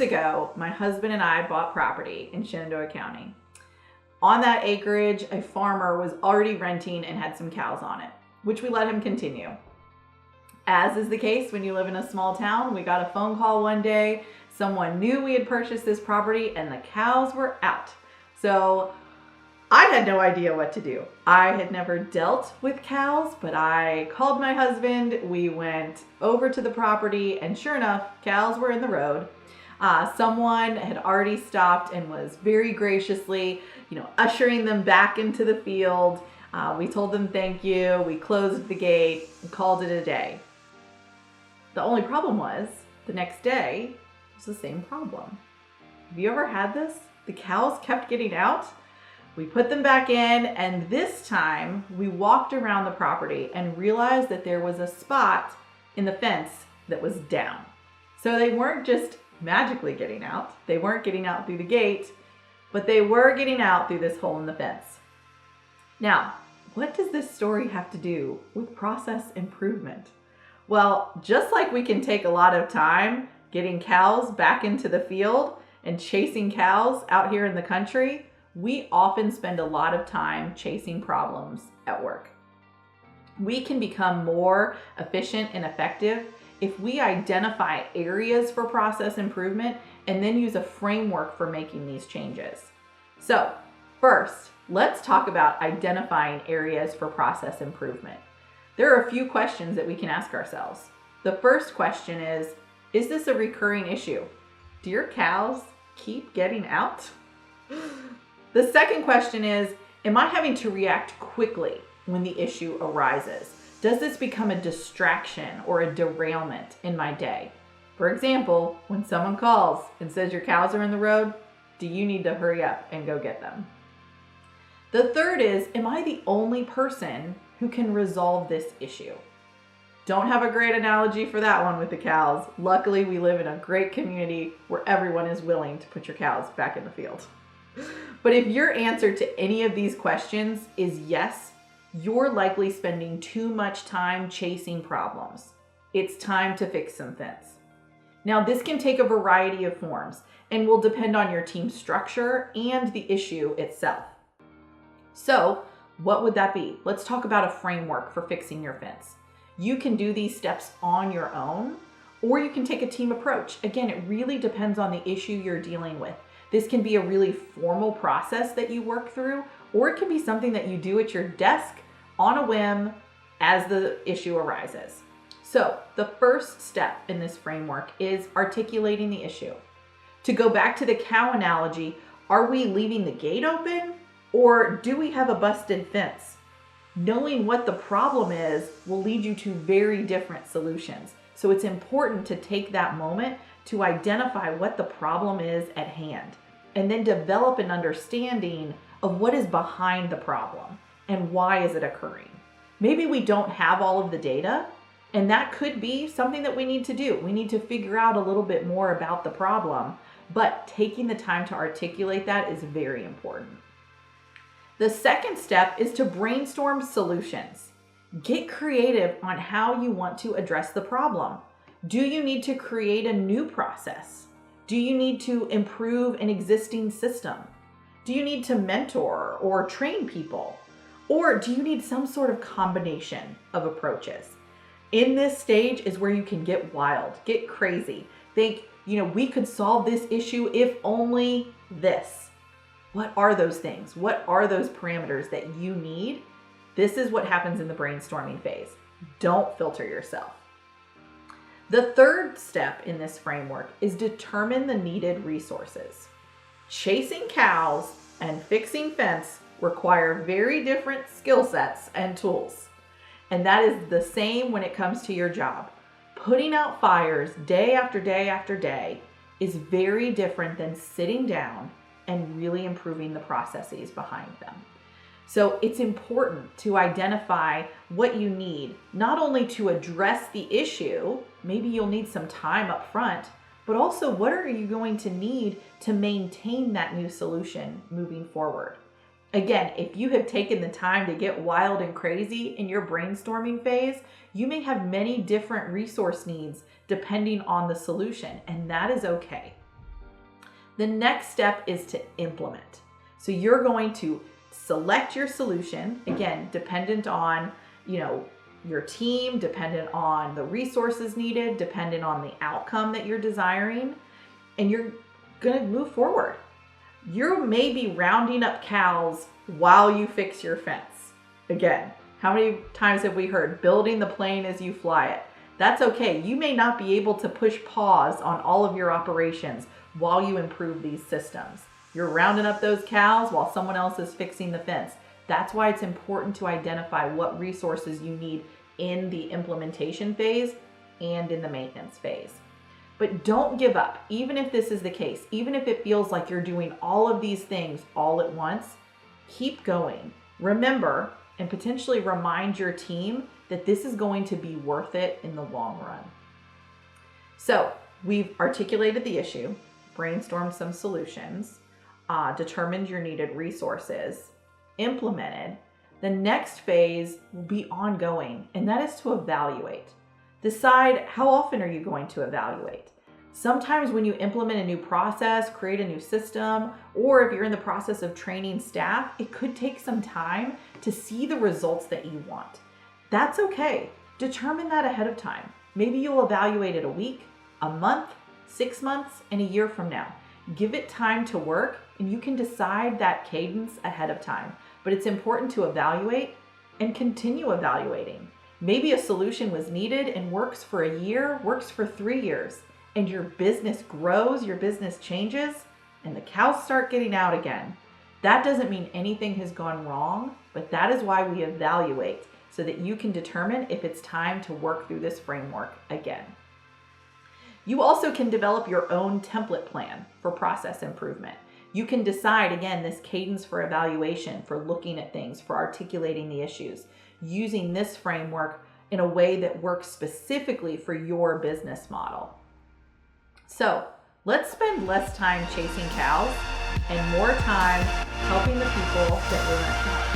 ago, my husband and I bought property in Shenandoah County. On that acreage, a farmer was already renting and had some cows on it, which we let him continue. As is the case when you live in a small town, we got a phone call one day. Someone knew we had purchased this property and the cows were out. So I had no idea what to do. I had never dealt with cows, but I called my husband. We went over to the property and sure enough, cows were in the road. Someone had already stopped and was very graciously, ushering them back into the field. We told them thank you. We closed the gate and called it a day. The only problem was the next day was the same problem. Have you ever had this? The cows kept getting out. We put them back in, and this time we walked around the property and realized that there was a spot in the fence that was down. So they weren't just magically getting out. They weren't getting out through the gate, but they were getting out through this hole in the fence. Now, what does this story have to do with process improvement? Well, just like we can take a lot of time getting cows back into the field and chasing cows out here in the country, we often spend a lot of time chasing problems at work. We can become more efficient and effective if we identify areas for process improvement and then use a framework for making these changes. So first, let's talk about identifying areas for process improvement. There are a few questions that we can ask ourselves. The first question is this a recurring issue? Do your cows keep getting out? The second question is, am I having to react quickly when the issue arises? Does this become a distraction or a derailment in my day? For example, when someone calls and says your cows are in the road, do you need to hurry up and go get them? The third is, am I the only person who can resolve this issue? Don't have a great analogy for that one with the cows. Luckily, we live in a great community where everyone is willing to put your cows back in the field. But if your answer to any of these questions is yes, you're likely spending too much time chasing problems. It's time to fix some fence. Now, this can take a variety of forms and will depend on your team structure and the issue itself. So, what would that be? Let's talk about a framework for fixing your fence. You can do these steps on your own, or you can take a team approach. Again, it really depends on the issue you're dealing with. This can be a really formal process that you work through, or it can be something that you do at your desk on a whim as the issue arises. So the first step in this framework is articulating the issue. To go back to the cow analogy, are we leaving the gate open, or do we have a busted fence? Knowing what the problem is will lead you to very different solutions. So it's important to take that moment to identify what the problem is at hand, and then develop an understanding of what is behind the problem and why is it occurring. Maybe we don't have all of the data, and that could be something that we need to do. We need to figure out a little bit more about the problem, but taking the time to articulate that is very important. The second step is to brainstorm solutions. Get creative on how you want to address the problem. Do you need to create a new process? Do you need to improve an existing system? Do you need to mentor or train people? Or do you need some sort of combination of approaches? In this stage is where you can get wild, get crazy. Think, we could solve this issue if only this. What are those things? What are those parameters that you need? This is what happens in the brainstorming phase. Don't filter yourself. The third step in this framework is determine the needed resources. Chasing cows and fixing fence require very different skill sets and tools. And that is the same when it comes to your job. Putting out fires day after day after day is very different than sitting down and really improving the processes behind them. So it's important to identify what you need, not only to address the issue, maybe you'll need some time up front, but also what are you going to need to maintain that new solution moving forward. Again, if you have taken the time to get wild and crazy in your brainstorming phase, you may have many different resource needs depending on the solution, and that is okay. The next step is to implement. So you're going to select your solution, again, dependent on, your team, dependent on the resources needed, dependent on the outcome that you're desiring, and you're going to move forward. You may be rounding up cows while you fix your fence. Again, how many times have we heard building the plane as you fly it? That's okay. You may not be able to push pause on all of your operations while you improve these systems. You're rounding up those cows while someone else is fixing the fence. That's why it's important to identify what resources you need in the implementation phase and in the maintenance phase. But don't give up, even if this is the case, even if it feels like you're doing all of these things all at once, keep going. Remember, and potentially remind your team that this is going to be worth it in the long run. So we've articulated the issue, brainstormed some solutions, determined your needed resources, implemented. The next phase will be ongoing, and that is to evaluate. Decide how often are you going to evaluate. Sometimes when you implement a new process, create a new system, or if you're in the process of training staff, it could take some time to see the results that you want. That's okay. Determine that ahead of time. Maybe you'll evaluate it a week, a month, 6 months, and a year from now. Give it time to work, and you can decide that cadence ahead of time. But it's important to evaluate and continue evaluating. Maybe a solution was needed and works for a year, works for 3 years, and your business grows, your business changes, and the cows start getting out again. That doesn't mean anything has gone wrong, but that is why we evaluate, so that you can determine if it's time to work through this framework again. You also can develop your own template plan for process improvement. You can decide, again, this cadence for evaluation, for looking at things, for articulating the issues, using this framework in a way that works specifically for your business model. So let's spend less time chasing cows and more time helping the people that we're meant to help.